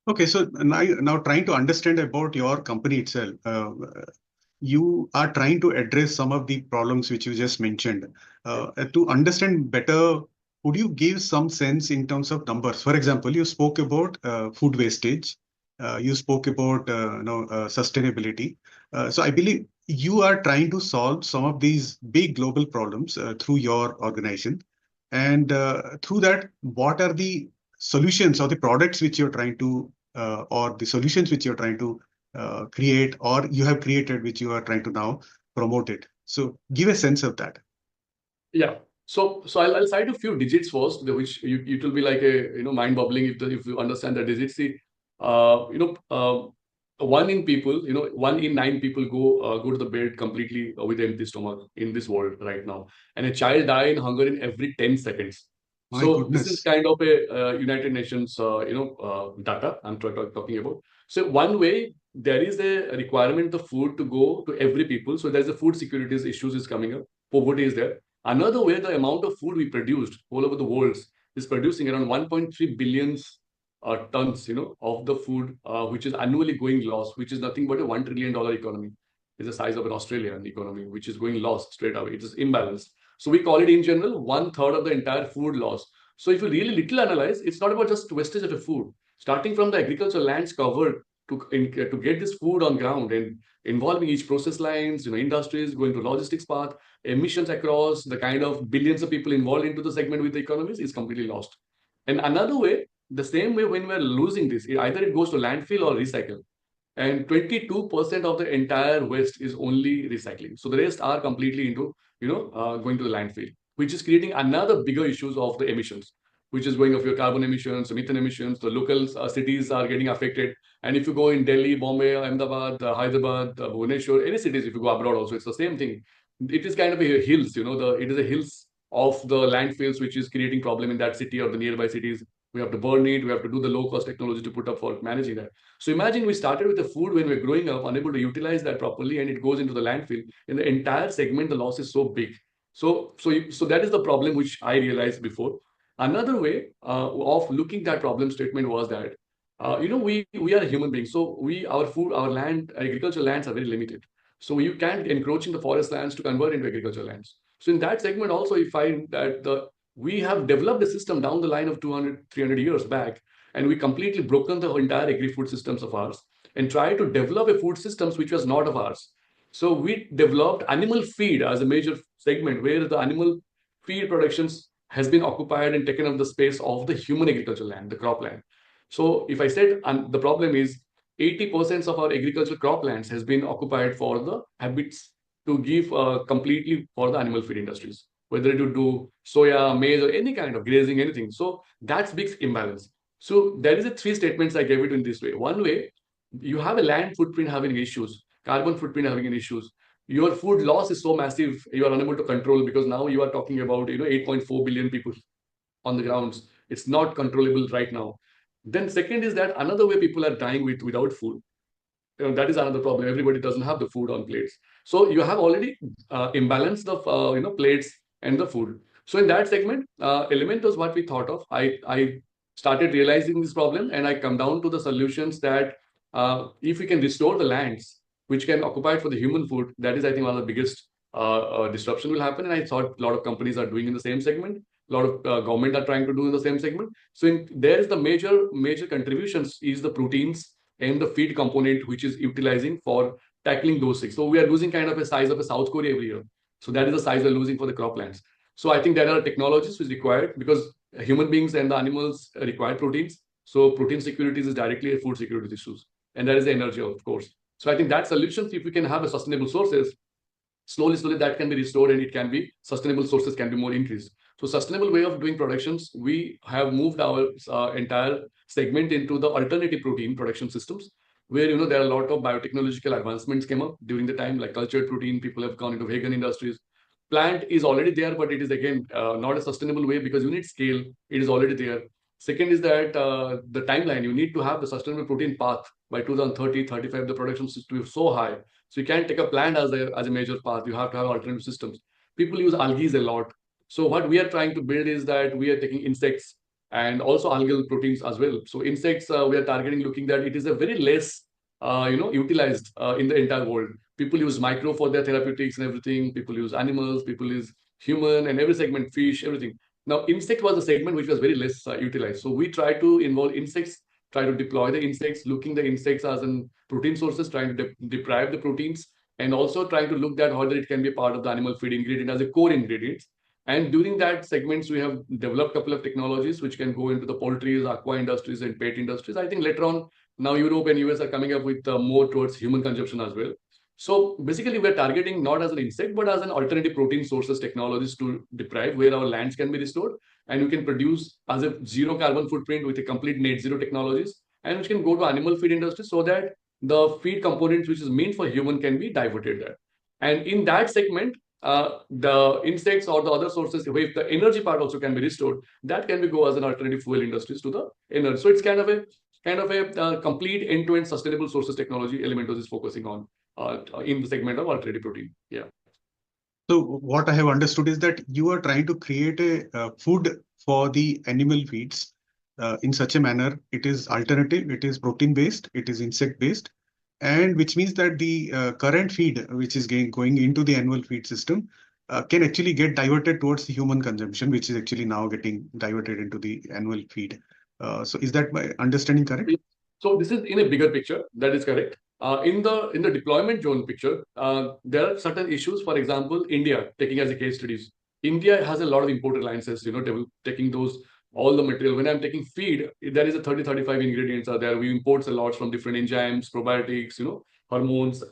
Okay, so now trying to understand about your company itself, you are trying to address some of the problems which you just mentioned. To understand better, could you give some sense in terms of numbers? For example, you spoke about food wastage, you spoke about sustainability. So I believe you are trying to solve some of these big global problems through your organization. And through that, what are the solutions or the products which you're trying to or the solutions which you're trying to create or you have created which you are trying to now promote it? So give a sense of that. Yeah. So I'll cite a few digits first, which it will be like a mind-boggling if you understand the digits. See, uh, you know, uh, one in nine people go to the bed completely with empty stomach in this world right now, and a child die in hunger in every 10 seconds. My So this is goodness. kind of a United Nations data I'm talking about. So one way there is a requirement of food to go to every people. So there's a food securities issues is coming up. Poverty is there. Another way, the amount of food we produced all over the world is producing around 1.3 billion tons, of the food which is annually going lost, which is nothing but a $1 trillion economy. It's the size of an Australian economy, which is going lost straight away. It is imbalanced. So we call it in general one third of the entire food loss. So if you really little analyze, it's not about just wastage of a food. Starting from the agricultural lands covered to get this food on ground and involving each process lines, industries going to logistics path, emissions across the kind of billions of people involved into the segment with the economies is completely lost. And another way, the same way when we're losing this, either it goes to landfill or recycle. And 22% of the entire waste is only recycling. So the rest are completely into, going to the landfill, which is creating another bigger issues of the emissions, which is going of your carbon emissions, methane emissions. The local cities are getting affected. And if you go in Delhi, Bombay, Ahmedabad, Hyderabad, Bhubaneswar, any cities, if you go abroad also, it's the same thing. It is kind of a hills, it is a hills of the landfills, which is creating problem in that city or the nearby cities. We have to burn it. We have to do the low cost technology to put up for managing that. So imagine we started with the food when we're growing up, unable to utilize that properly, and it goes into the landfill. In the entire segment, the loss is so big. So that is the problem which I realized before. Another way of looking that problem statement was that, we are human beings. So our food, our land, agricultural lands are very limited. So you can't encroach in the forest lands to convert into agricultural lands. So in that segment also, you find that we have developed a system down the line of 200, 300 years back, and we completely broken the entire agri-food systems of ours and tried to develop a food systems which was not of ours. So we developed animal feed as a major segment where the animal feed productions has been occupied and taken up the space of the human agricultural land, the cropland. So if I said the problem is 80% of our agricultural croplands has been occupied for the habits to give completely for the animal feed industries, whether you do soya, maize, or any kind of grazing, anything. So that's big imbalance. So there is a three statements I gave it in this way. One way, you have a land footprint having issues, carbon footprint having an issues. Your food loss is so massive, you are unable to control because now you are talking about 8.4 billion people on the grounds. It's not controllable right now. Then second is that another way people are dying without food. That is another problem. Everybody doesn't have the food on plates. So you have already imbalanced the plates and the food. So in that segment, element was what we thought of. I started realizing this problem, and I come down to the solutions that if we can restore the lands which can occupy for the human food, that is I think one of the biggest disruption will happen. And I thought a lot of companies are doing in the same segment. A lot of government are trying to do in the same segment. So there is the major contributions is the proteins and the feed component which is utilizing for tackling those things. So we are losing kind of a size of a South Korea every year. So that is the size we're losing for the croplands. So I think there are technologies which is required because human beings and the animals require proteins. So protein security is directly a food security issues. And that is the energy, of course. So I think that solutions, if we can have a sustainable sources, slowly that can be restored and it can be sustainable sources can be more increased. So sustainable way of doing productions, we have moved our entire segment into the alternative protein production systems where there are a lot of biotechnological advancements came up during the time, like cultured protein. People have gone into vegan industries. Plant is already there, but it is again not a sustainable way because you need scale. It is already there. Second is that the timeline, you need to have the sustainable protein path by 2030, 35. The production system to be so high. So you can't take a plant as a major path. You have to have alternative systems. People use algae a lot. So what we are trying to build is that we are taking insects and also algal proteins as well. So insects, we are targeting, looking that it is a very less, utilized in the entire world. People use micro for their therapeutics and everything. People use animals, people use human, and every segment, fish, everything. Now, insect was a segment which was very less utilized. So we try to involve insects, try to deploy the insects, looking the insects as in protein sources, trying to deprive the proteins, and also trying to look at whether it can be part of the animal feed ingredient as a core ingredient. And during that segments, we have developed a couple of technologies which can go into the poultry, aqua industries, and pet industries. I think later on, now Europe and US are coming up with more towards human consumption as well. So basically, we're targeting not as an insect, but as an alternative protein sources technologies to deprive, where our lands can be restored, and we can produce as a zero carbon footprint with a complete net zero technologies, and which can go to animal feed industry, so that the feed components which is meant for human can be diverted there. And in that segment, the insects or the other sources, if the energy part also can be restored, that can be go as an alternative fuel industries to the energy. So it's kind of a complete end-to-end sustainable sources technology Elmentoz is focusing on in the segment of alternative protein. Yeah. So what I have understood is that you are trying to create a food for the animal feeds in such a manner. It is alternative, it is protein based, it is insect based, and which means that the current feed which is going into the animal feed system can actually get diverted towards the human consumption, which is actually now getting diverted into the animal feed. So is that my understanding correct? So this is in a bigger picture. That is correct. In the deployment zone picture, there are certain issues. For example, India, taking as a case studies, India has a lot of import reliances. Taking those all the material. When I'm taking feed, there is a 30-35 ingredients are there. We import a lot from different enzymes, probiotics, hormones,